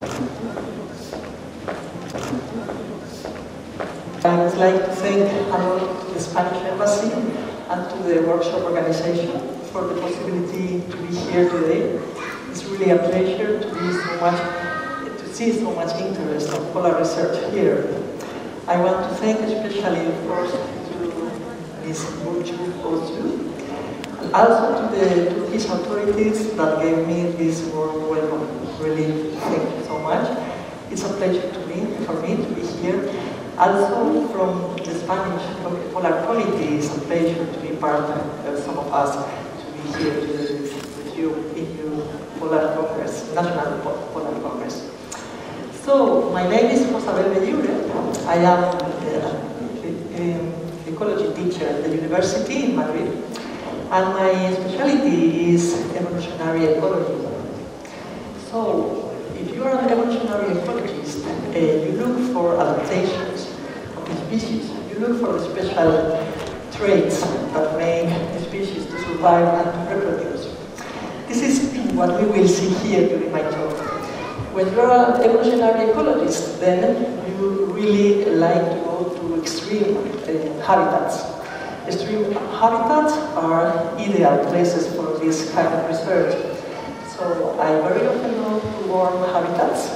I would like to thank the Spanish Embassy and to the workshop organization for the possibility to be here today. It's really a pleasure to see so much interest in polar research here. I want to thank especially, of course, to Ms. Burcu, and also to the Turkish authorities that gave me this warm welcome. Really, thank you so much. It's a pleasure for me to be here. Also, from the Spanish Polar Committee, it's a pleasure to be part of some of us to be here with you in your Polar Congress, National Polar Congress. So, my name is Josabel Bellure. I am an ecology teacher at the university in Madrid, and my specialty is evolutionary ecology. So, if you are an evolutionary ecologist, you look for adaptations of the species. You look for the special traits that make the species to survive and to reproduce. This is what we will see here during my talk. When you are an evolutionary ecologist, then you really like to go to extreme habitats. Extreme habitats are ideal places for this kind of research. So I very often go to warm habitats,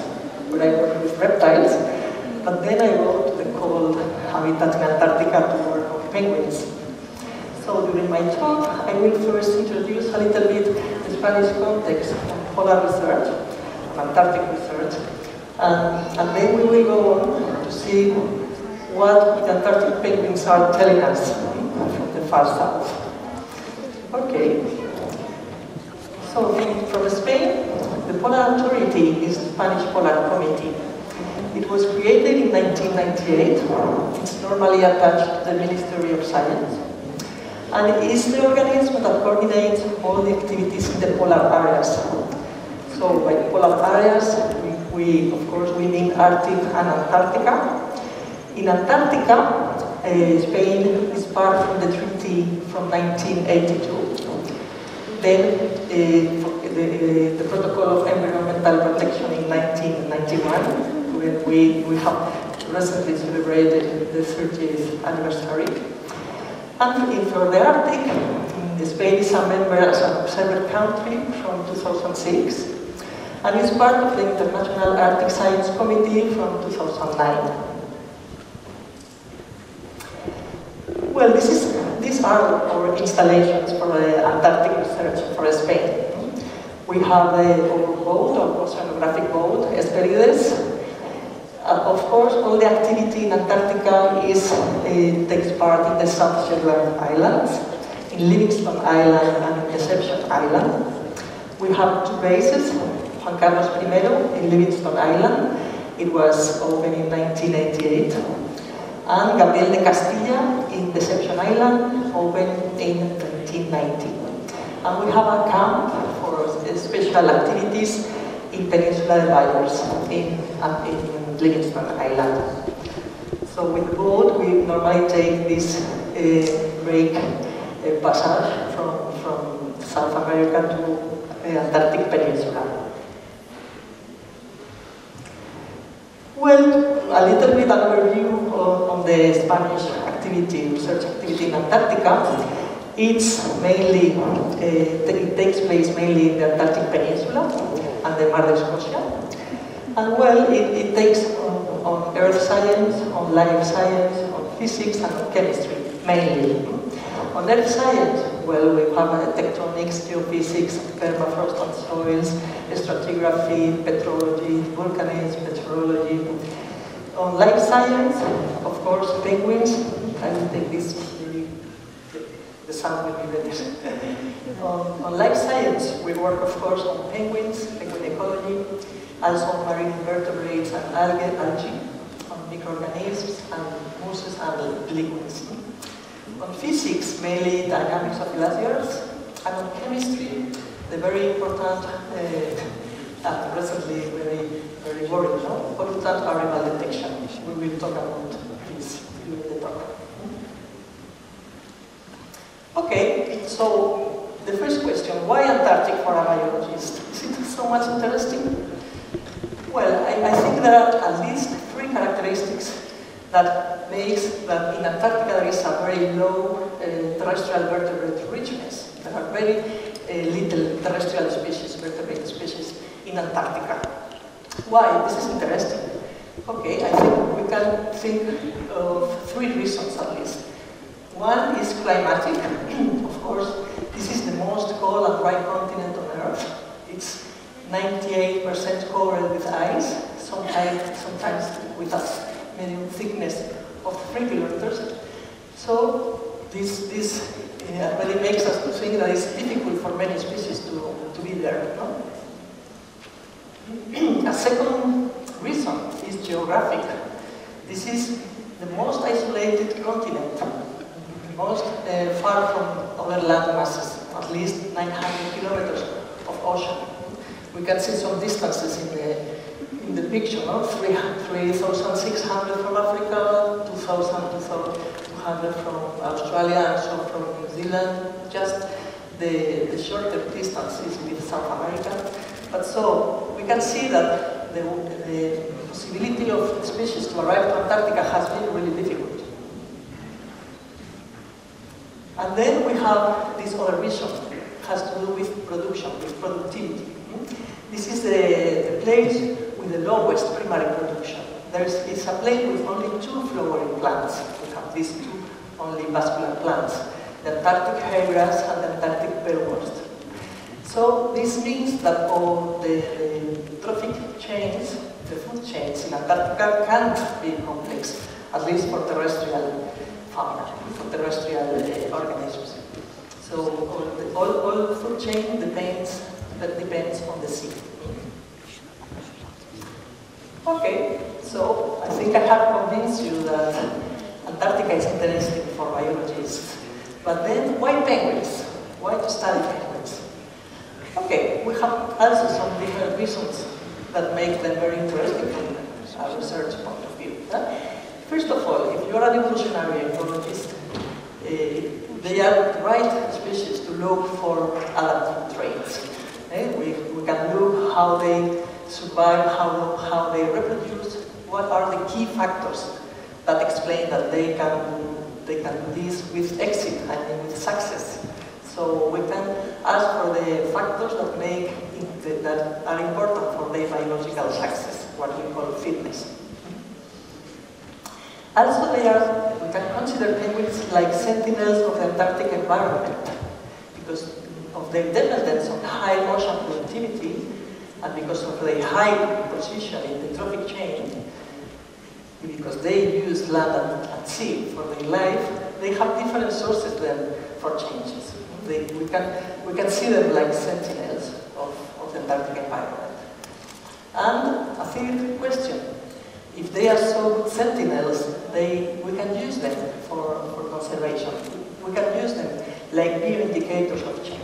where I work with reptiles, but then I go to the cold habitat in Antarctica to work on penguins. So during my talk, I will first introduce a little bit the Spanish context of polar research, of Antarctic research, and then we will go on to see what the Antarctic penguins are telling us from the far south. Okay. So, from Spain, the Polar Authority is the Spanish Polar Committee. It was created in 1998. It's normally attached to the Ministry of Science. And it is the organism that coordinates all the activities in the polar areas. So, by polar areas, we of course, we mean Arctic and Antarctica. In Antarctica, Spain is part of the treaty from 1982. Then the Protocol of Environmental Protection in 1991, when we have recently celebrated the 30th anniversary. And for the Arctic, Spain is a member as an observer country from 2006, and is part of the International Arctic Science Committee from 2009. Well, these are our installations for the Antarctic research for Spain. We have our boat, our oceanographic boat, Hesperides. Of course, all the activity in Antarctica takes part in the South Shetland Islands, in Livingstone Island and in Deception Island. We have two bases, Juan Carlos I in Livingstone Island. It was opened in 1988. And Gabriel de Castilla in Deception Island, opened in 1990. And we have a camp for special activities in Peninsula de Bayers, in Livingstone Island. So with the boat, we normally take this break passage from South America to the Antarctic Peninsula. Well, a little bit an overview on the Spanish research activity in Antarctica. It takes place mainly in the Antarctic Peninsula and the Mar de Escocia. And well, it takes on earth science, on life science, on physics and on chemistry, mainly. On earth science, well, we have tectonics, geophysics, permafrost on soils, stratigraphy, petrology, volcanism, meteorology. On life science, of course, penguins. I will take this, the sound will be better. On life science, we work, of course, on penguins, penguin ecology, also on marine invertebrates and algae, on microorganisms and mousses and liquids. On physics, mainly dynamics of glaciers, and on chemistry, the very important, recently very worried, pollutant arrival detection. We will talk about this during the talk. Okay, so the first question, why Antarctic for a biologist? Is it so much interesting? Well, I think there are at least 3 characteristics that makes that in Antarctica there is a very low terrestrial vertebrate richness. There are very little terrestrial species, vertebrate species in Antarctica. Why? This is interesting. Okay, I think we can think of 3 reasons at least. One is climatic. Of course, this is the most cold and dry continent on Earth. It's 98% covered with ice, sometimes with a medium thickness of 3 kilometers. So this really makes us to think that it's difficult for many species to be there. No? A second reason is geographic. This is the most isolated continent, most far from other land masses, at least 900 kilometers of ocean. We can see some distances in the picture, no? 3,600 from Africa, 2,200 from Australia, and so from New Zealand. Just the shorter distances with South America. But so we can see that the possibility of species to arrive to Antarctica has been really difficult. And then we have this other vision, has to do with production, with productivity. This is the place with the lowest primary production. It's a place with only 2 flowering plants. We have these 2 only vascular plants, the Antarctic hairgrass and the Antarctic bellwurst. So this means that all the trophic chains, the food chains in Antarctica can't be complex, at least for terrestrial fauna, for terrestrial organisms. So all the food chain depends on the sea. Okay, so I think I have convinced you that Antarctica is interesting for biologists. But then, why penguins? Why to study penguins? Okay, we have also some different reasons that make them very interesting from a research point of view. First of all, if you are an evolutionary ecologist, they are the right species to look for adaptive traits. We can look how they survive, how they reproduce, what are the key factors that explain that they can do this with exit, with success. So we can ask for the factors that are important for their biological success, what we call fitness. Also, we can consider penguins like sentinels of the Antarctic environment because of their dependence on high ocean productivity and because of their high position in the trophic chain, because they use land and sea for their life, they have different sources then for changes. We can see them like sentinels of the Antarctic environment. And a third question, if they are so good sentinels, we can use them for conservation. We can use them like bioindicators of change.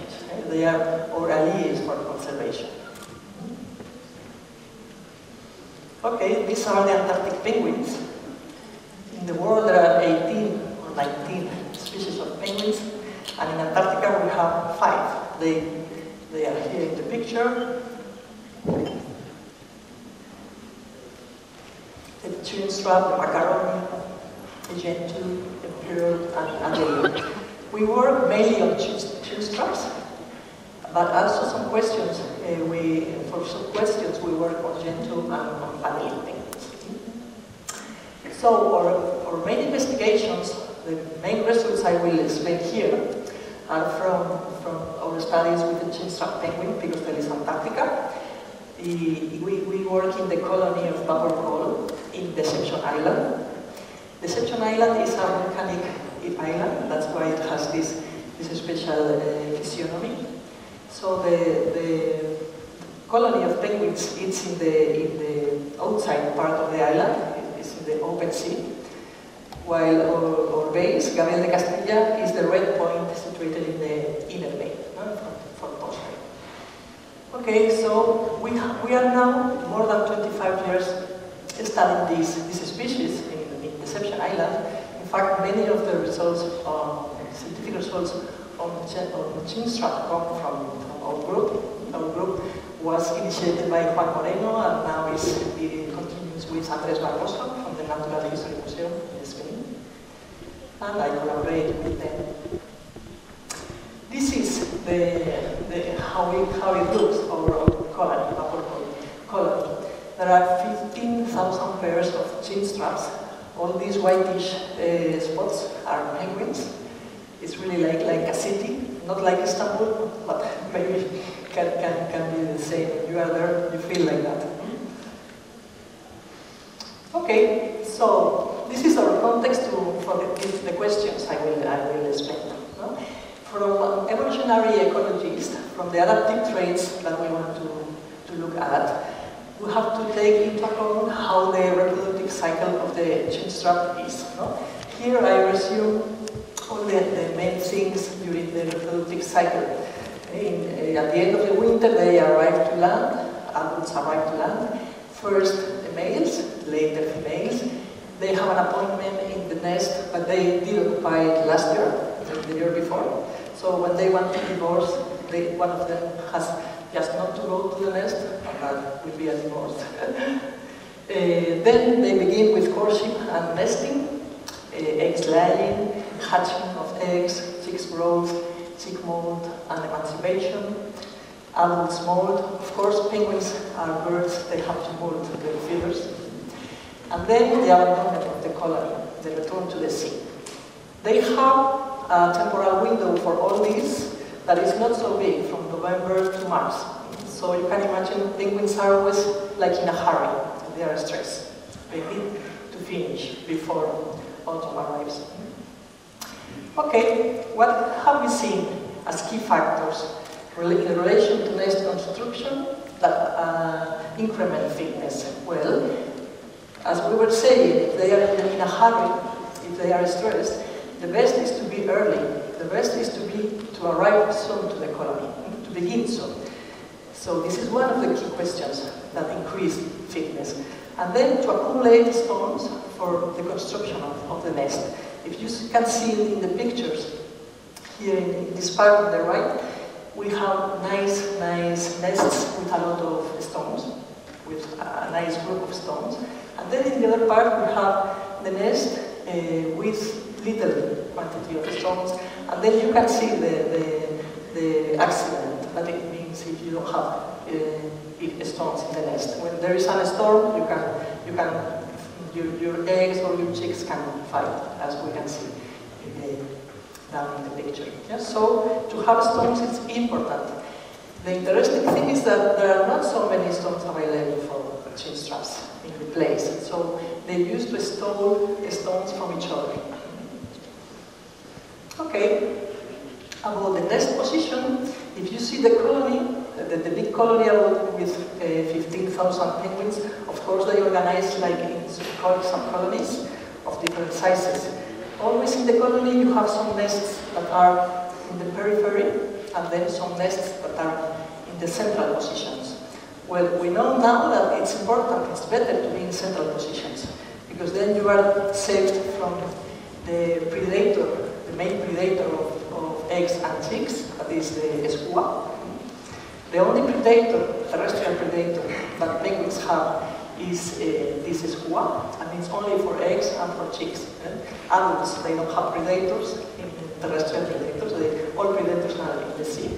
They are our allies for conservation. Okay, these are the Antarctic penguins. In the world there are 18 or 19 species of penguins, and in Antarctica we have 5. They are here in the picture. The chinstrap, the macaroni, the gentoo, the pearl, and the lake. We work mainly on chinstraps, but also some questions. For some questions we work on gentoo and on paneling penguins. So our main investigations, the main results I will explain here, are from our studies with the chinstrap penguin, Pygosthelys antarctica. We work in the colony of Vapor Coal in Deception Island. Deception Island is a volcanic island, that's why it has this special physiognomy. So the colony of penguins is in the outside part of the island, it's in the open sea, while our base, Gabriel de Castilla, is the red point situated in the inner bay, from Boston. Okay, so we are now more than 25 years studying these species in Deception Island. In fact, many of the results, scientific results on chinstrap come from our group. was initiated by Juan Moreno and now it continues with Andrés Barroso from the Natural History Museum in Spain. And I collaborate with them. This is how it looks, our colony. There are 15,000 pairs of chin straps. All these whitish spots are penguins. It's really like a city, not like Istanbul, but maybe can be the same. You are there, you feel like that. Okay, so this is our context for the questions I will explain. No? From evolutionary ecologists, from the adaptive traits that we want to look at, we have to take into account how the reproductive cycle of the chin strap is. No? Here I resume all the main things during the reproductive cycle. At the end of the winter, they arrive to land, adults arrive to land. First the males, later females. They have an appointment in the nest, but they did occupy it last year, the year before. So when they want to divorce, one of them has just not to go to the nest, and that will be a divorce. Then they begin with courtship and nesting, eggs laying, hatching of eggs, chicks growth, chick molt, and emancipation. Adults molt. Of course, penguins are birds, they have to molt their feathers. And then the abandonment of the colony, the return to the sea. They have a temporal window for all this that is not so big, from November to March. So you can imagine penguins are always like in a hurry, they are stressed. They need to finish before autumn arrives. Okay, what have we seen as key factors in relation to nest construction that increment fitness? Well, as we were saying, if they are in a hurry, if they are stressed, the best is to be early. The best is to arrive soon to the colony, to begin soon. So this is one of the key questions that increase fitness. And then to accumulate stones for the construction of the nest. If you can see in the pictures, here in this part on the right, we have nice nests with a lot of stones, with a nice group of stones. And then in the other part we have the nest with little quantity of stones, and then you can see the accident that it means if you don't have stones in the nest. When there is a storm, your eggs or your chicks can fight, as we can see down in the picture. Yeah? So to have stones is important. The interesting thing is that there are not so many stones available for chin straps in the place. So they used to steal stones from each other. Okay, about the nest position, if you see the colony, the big colony with 15,000 penguins, of course they organize like in sub-colonies of different sizes. Always in the colony you have some nests that are in the periphery, and then some nests that are in the central positions. Well, we know now that it's important, it's better to be in central positions, because then you are saved from the predator, the main predator of eggs and chicks, that is the skua. The only predator, terrestrial predator, that penguins have is this skua, and it's only for eggs and for chicks. Adults, they don't have predators, terrestrial predators, all predators are in the sea,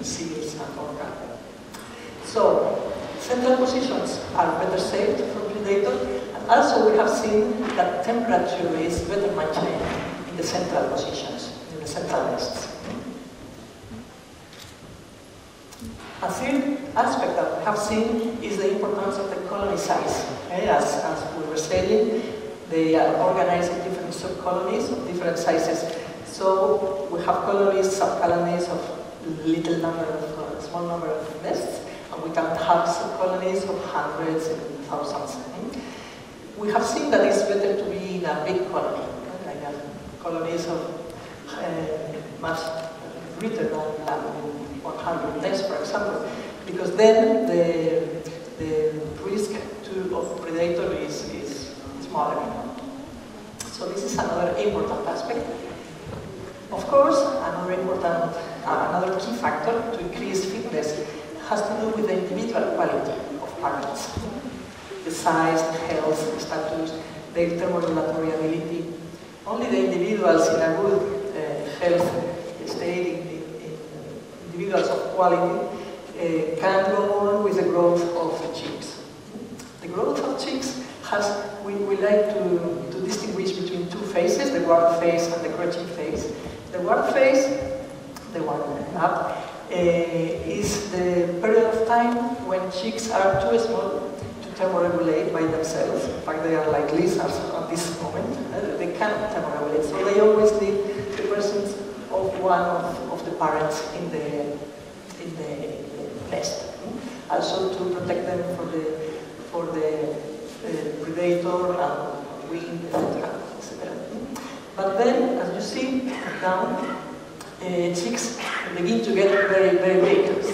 seals and orca. So, central positions are better saved from predators, and also we have seen that temperature is better maintained in the central positions, in the central nests. A third aspect that we have seen is the importance of the colony size. As we were saying, they are organized in different sub-colonies of different sizes. So we have colonies, sub-colonies of small number of nests, and we can have sub-colonies of hundreds and thousands. We have seen that it's better to be in a big colony, like colonies of much greater than 100 nests, for example, because then the risk of predator is smaller. So this is another important aspect. Of course, another key factor to increase fitness has to do with the individual quality of parents. The size, the health, the status, their thermoregulatory ability. Only the individuals in a good health state, in individuals of quality, can go on with the growth of the chicks. The growth of chicks has, we like to distinguish between two phases, the ward phase and the crouching phase. The ward phase, the one up, is the period of time when chicks are too small to thermoregulate by themselves. In fact, they are like lizards at this moment. They cannot thermoregulate, so they always need the presence of one of the parents in the nest. Also to protect them for the predator and wind, etc. But then, as you see down, chicks begin to get very, very big.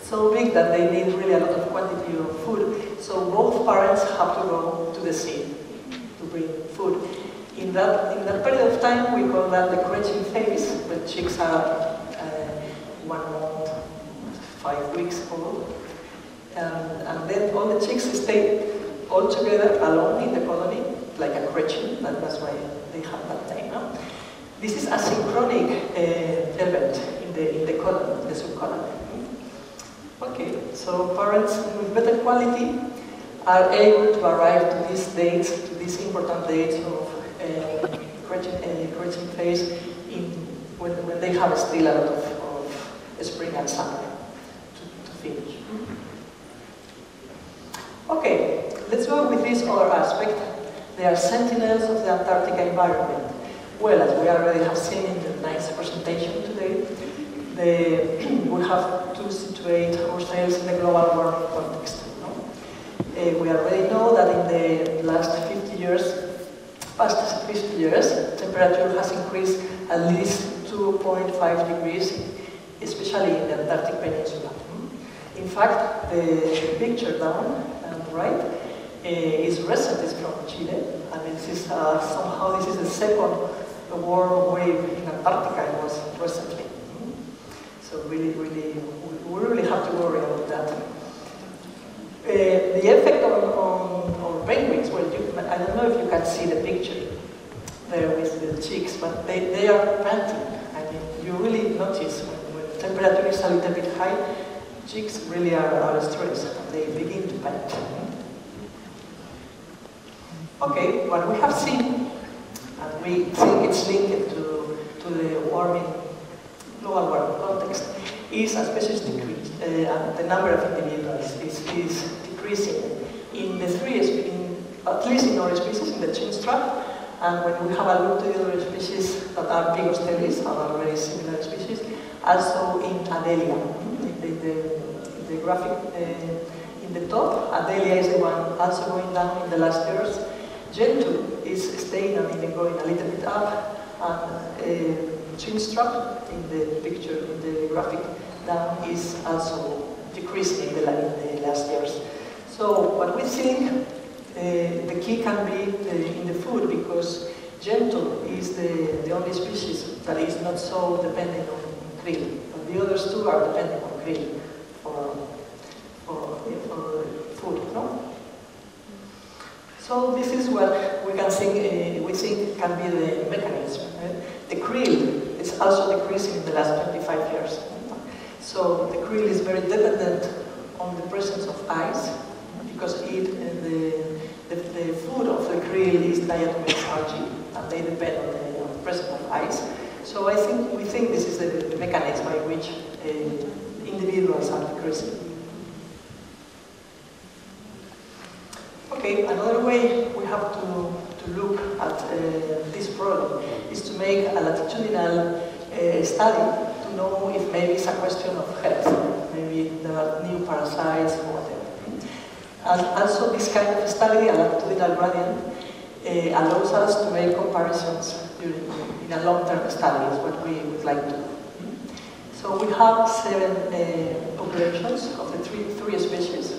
So big that they need really a lot of quantity of food. So both parents have to go to the sea to bring food. In that period of time, we call that the crouching phase, when chicks are 1 month, 5 weeks old. And then all the chicks stay all together alone in the colony, like a crouching. That's why they have that name. Huh? This is a synchronic event in the colony, the subcolony. Okay, so parents with better quality are able to arrive to these dates, to these important dates of crouching phase when they have still a lot of spring and summer to finish. Okay, let's go with this other aspect. They are sentinels of the Antarctic environment. Well, as we already have seen in the nice presentation today, we have to situate ourselves in the global warming context. No? We already know that in the last 50 years, temperature has increased at least 2.5 degrees, especially in the Antarctic Peninsula. In fact, the picture down and right is recent, it's from Chile, and this is somehow this is the second warm wave in Antarctica was recently. So really, we really have to worry about that. The effect on penguins, well, I don't know if you can see the picture there with the chicks, but they are panting. I mean, you really notice when temperature is a little bit high, chicks really are stressed and they begin to pant. Okay, what we have seen, and we think it's linked to the global warming context, is a species decrease. The number of individuals is decreasing at least in our species, in the chinstrap, and when we have a look to the other species that are Pygostelis, and are very similar species, also in Adelia. In the graphic in the top, Adelia is the one also going down in the last years. Gentoo is staying and even going a little bit up, and chinstrap in the picture, in the graphic down, is also decreasing in the last years. So what we think the key can be in the food, because Gentoo is the only species that is not so dependent on krill. But the others two are dependent on krill for food, no? So this is what we can think. We think can be the mechanism. The krill is also decreasing in the last 25 years. So the krill is very dependent on the presence of ice, because the food of the krill is diatomaceous algae, and they depend on the presence of ice. So we think this is the mechanism by which individuals are decreasing. Okay, another way we have to look at this problem is to make a latitudinal study to know if maybe it's a question of health, maybe there are new parasites or whatever. And also this kind of study, a latitudinal gradient, allows us to make comparisons in a long-term study, is what we would like to do. So we have 7 populations of the three species,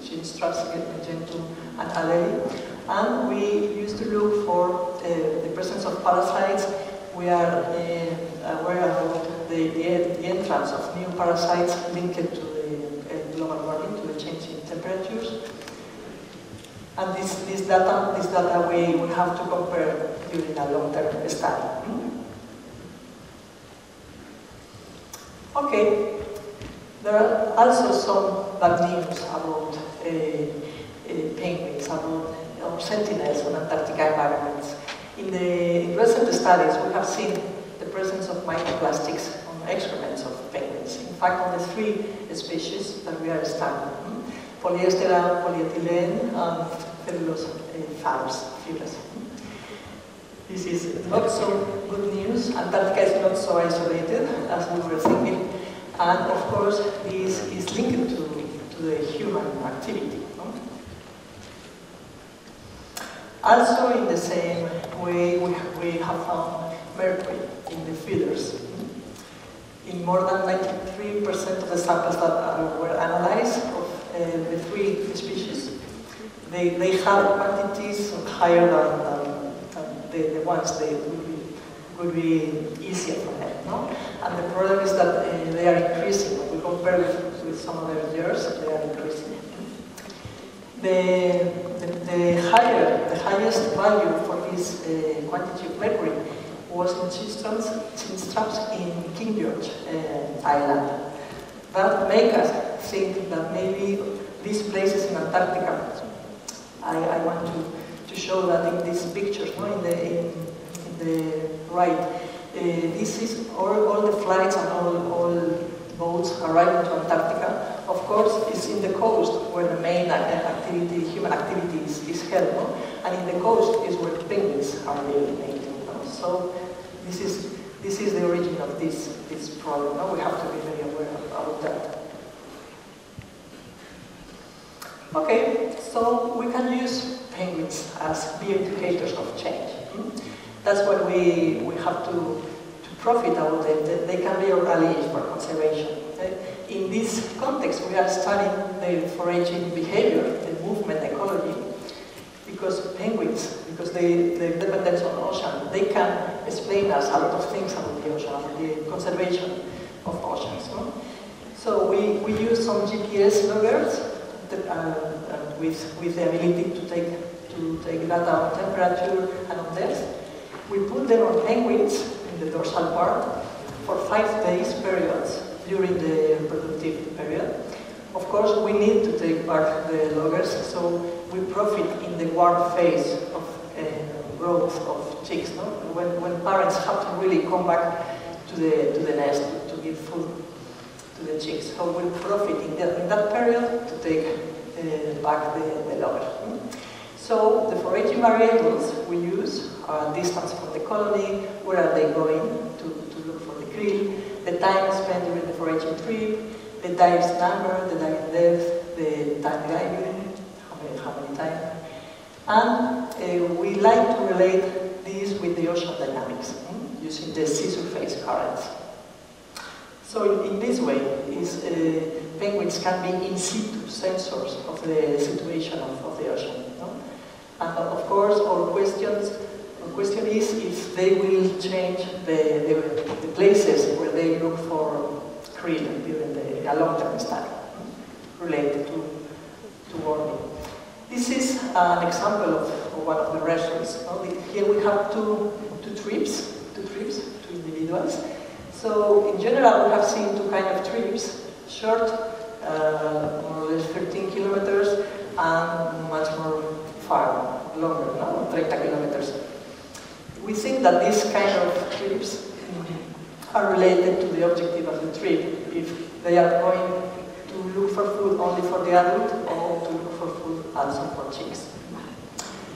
Chinstraps, Gentoo, and Adelia, and we used to look for the presence of parasites. We are aware about the entrance of new parasites linked to the And this data we will have to compare during a long-term study. Okay, there are also some bad news about penguins, about sentinels on Antarctica environments. In recent studies, we have seen the presence of microplastics on excrements of penguins. In fact, on the 3 species that we are studying, polyester, polyethylene, and cellulose fibers. This is not so good news. Antarctica is not so isolated as we were thinking. And of course, this is linked to the human activity. No? Also, in the same way, we have found mercury in the feeders. In more than 93% of the samples that were analyzed of the 3 species, they have quantities higher than the ones they would be easier for them. No? And the problem is that they are increasing. When we compare with some other years, they are increasing. The highest value for this quantity of mercury was in chin straps in King George Island. That makes us think that maybe these places in Antarctica, I want to show that in these pictures, no? in the right, this is all the flights and all boats arriving to Antarctica. Of course, it's in the coast where the main activity, human activity is held, no? And in the coast is where penguins are living. No? So this is the origin of this problem. No? We have to be very aware about that. Okay, so we can use penguins as bioindicators of change. That's what we have to profit out of them. They can be our allies for conservation. In this context, we are studying the foraging behavior, the movement ecology, because penguins, because their dependence on the ocean, they can explain us a lot of things about the ocean, about the conservation of oceans. No? So we use some GPS loggers with the ability to take data on temperature and on depth. We put them on penguins in the dorsal part for 5 days periods during the reproductive period. Of course, we need to take back the loggers, so we profit in the warm phase of growth of chicks. No? When parents have to really come back to the nest to give food to the chicks, so we profit in that period to take back the logger. So the foraging variables we use are distance from the colony, where are they going to look for the krill, the time spent during the foraging trip, the dives number, the dive depth, the time diving, how many times. And we like to relate this with the ocean dynamics, using the sea surface currents. So in this way, penguins can be in situ sensors of the situation of the ocean. No? And of course, our question is if they will change the places where they look for krill during a long-term study related to warming. This is an example of one of the restaurants. No? Here we have two trips, two individuals. So in general, we have seen 2 kinds of trips: short, more or less 13 kilometers, and much more far, longer, no? 30 kilometers. We think that these kind of trips are related to the objective of the trip. If they are going to look for food only for the adult, or to look for food also for chicks.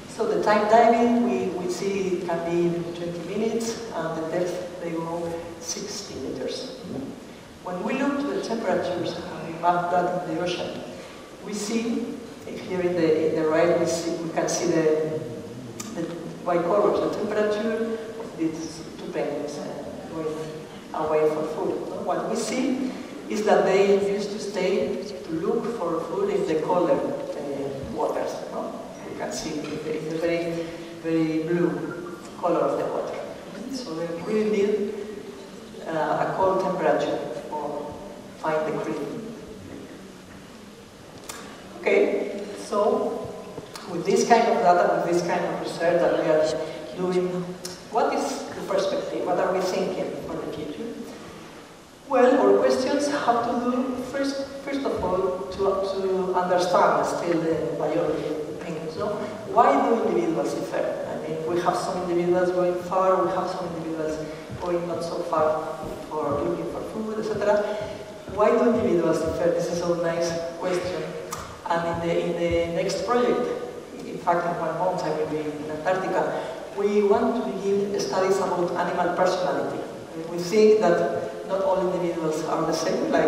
So the time diving, we see it can be 20 minutes, and the depth, they go 60 meters. When we look to the temperatures and we map that in the ocean, we see, here in the right, we can see the white colors, the temperature of these 2 penguins going away for food. What we see is that they used to stay to look for food in the colder waters. No? You can see the very, very blue color of the water. So they really need a cold temperature for find the krill. Okay, so with this kind of data, with this kind of research that we are doing, what is the perspective? What are we thinking for the future? Well, our questions have to do, first of all, to understand still the biology of the penguins. No? Why do individuals differ? I mean, we have some individuals going far, we have some individuals going not so far for looking for food, etc. Why do individuals differ? This is a nice question. And in the next project, in fact in 1 month I will be in Antarctica, we want to begin studies about animal personality. We think that not all individuals are the same, like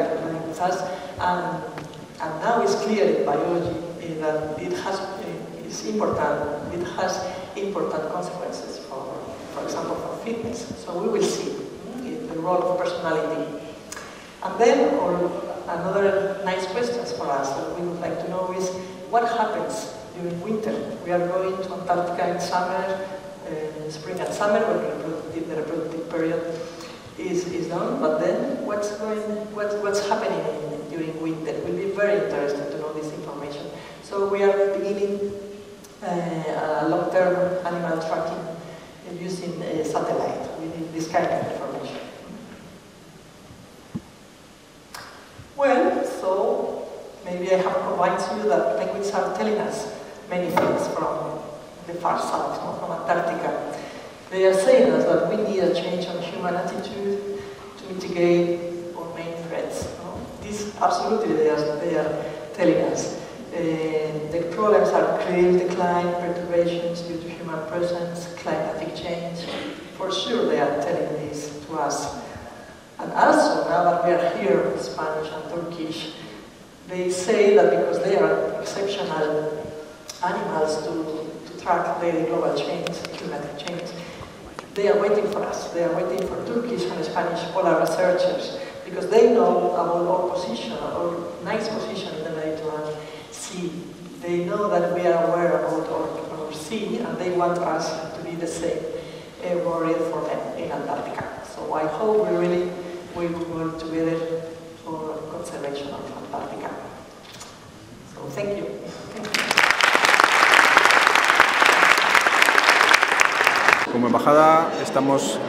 us, and now it's clear in biology that it has important consequences for example, for fitness. So we will see the role of personality. And then, another nice questions for us that we would like to know is what happens during winter. We are going to Antarctica in summer, spring and summer, when the reproductive period is done. But then, what's happening during winter? We'll be very interested to know this information. So we are beginning long-term animal tracking using a satellite. We need this kind of information. Well, so maybe I have convinced you that penguins are telling us many things from the far south, from Antarctica. They are saying us that we need a change of human attitude to mitigate our main threats. No? This absolutely they are telling us. The problems are clear decline, perturbations due to human presence, climatic change. For sure they are telling this to us. And also, now that we are here with Spanish and Turkish, they say that because they are exceptional animals to track the global change, climatic change, they are waiting for us. They are waiting for Turkish and Spanish polar researchers because they know about our position, our nice position in the Mediterranean Sea. They know that we are aware about our sea and they want us to be the same warrior for them in Antarctica. So I hope we will work together for conservation of Antarctica. So thank you. Como embajada estamos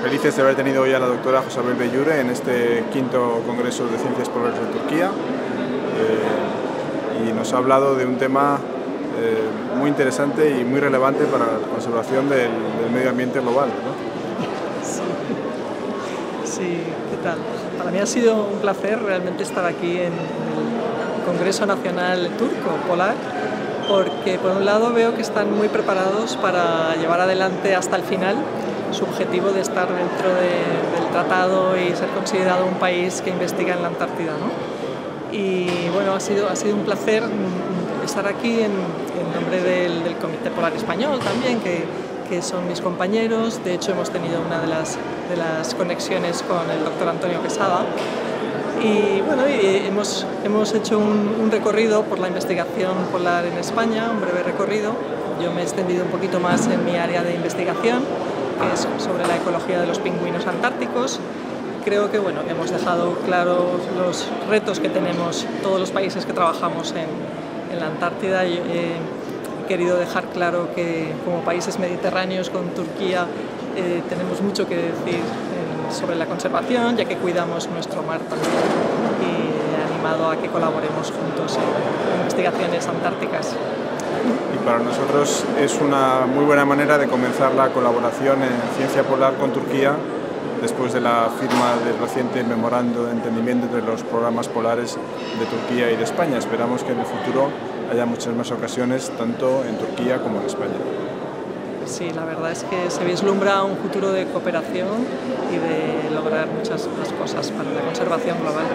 felices de haber tenido hoy a la doctora Josabel Bellure en este 5º Congreso de Ciencias Polares de Turquía y nos ha hablado de un tema muy interesante y muy relevante para la conservación del medio ambiente global, ¿no? Sí, ¿qué tal? Para mí ha sido un placer realmente estar aquí en el Congreso Nacional Turco Polar, porque por un lado veo que están muy preparados para llevar adelante hasta el final su objetivo de estar dentro del tratado y ser considerado un país que investiga en la Antártida, ¿no? Y bueno, ha sido un placer estar aquí en nombre del Comité Polar Español también, que son mis compañeros. De hecho, hemos tenido una de las conexiones con el doctor Antonio Quesada. Y bueno, hemos hecho un recorrido por la investigación polar en España, un breve recorrido. Yo me he extendido un poquito más en mi área de investigación, que es sobre la ecología de los pingüinos antárticos. Creo que bueno, hemos dejado claros los retos que tenemos todos los países que trabajamos en la Antártida. He querido dejar claro que como países mediterráneos con Turquía tenemos mucho que decir sobre la conservación, ya que cuidamos nuestro mar también, y he animado a que colaboremos juntos en investigaciones antárticas. Y para nosotros es una muy buena manera de comenzar la colaboración en ciencia polar con Turquía después de la firma del reciente memorando de entendimiento entre los programas polares de Turquía y de España. Esperamos que en el futuro haya muchas más ocasiones, tanto en Turquía como en España. Sí, la verdad es que se vislumbra un futuro de cooperación y de lograr muchas más cosas para la conservación global.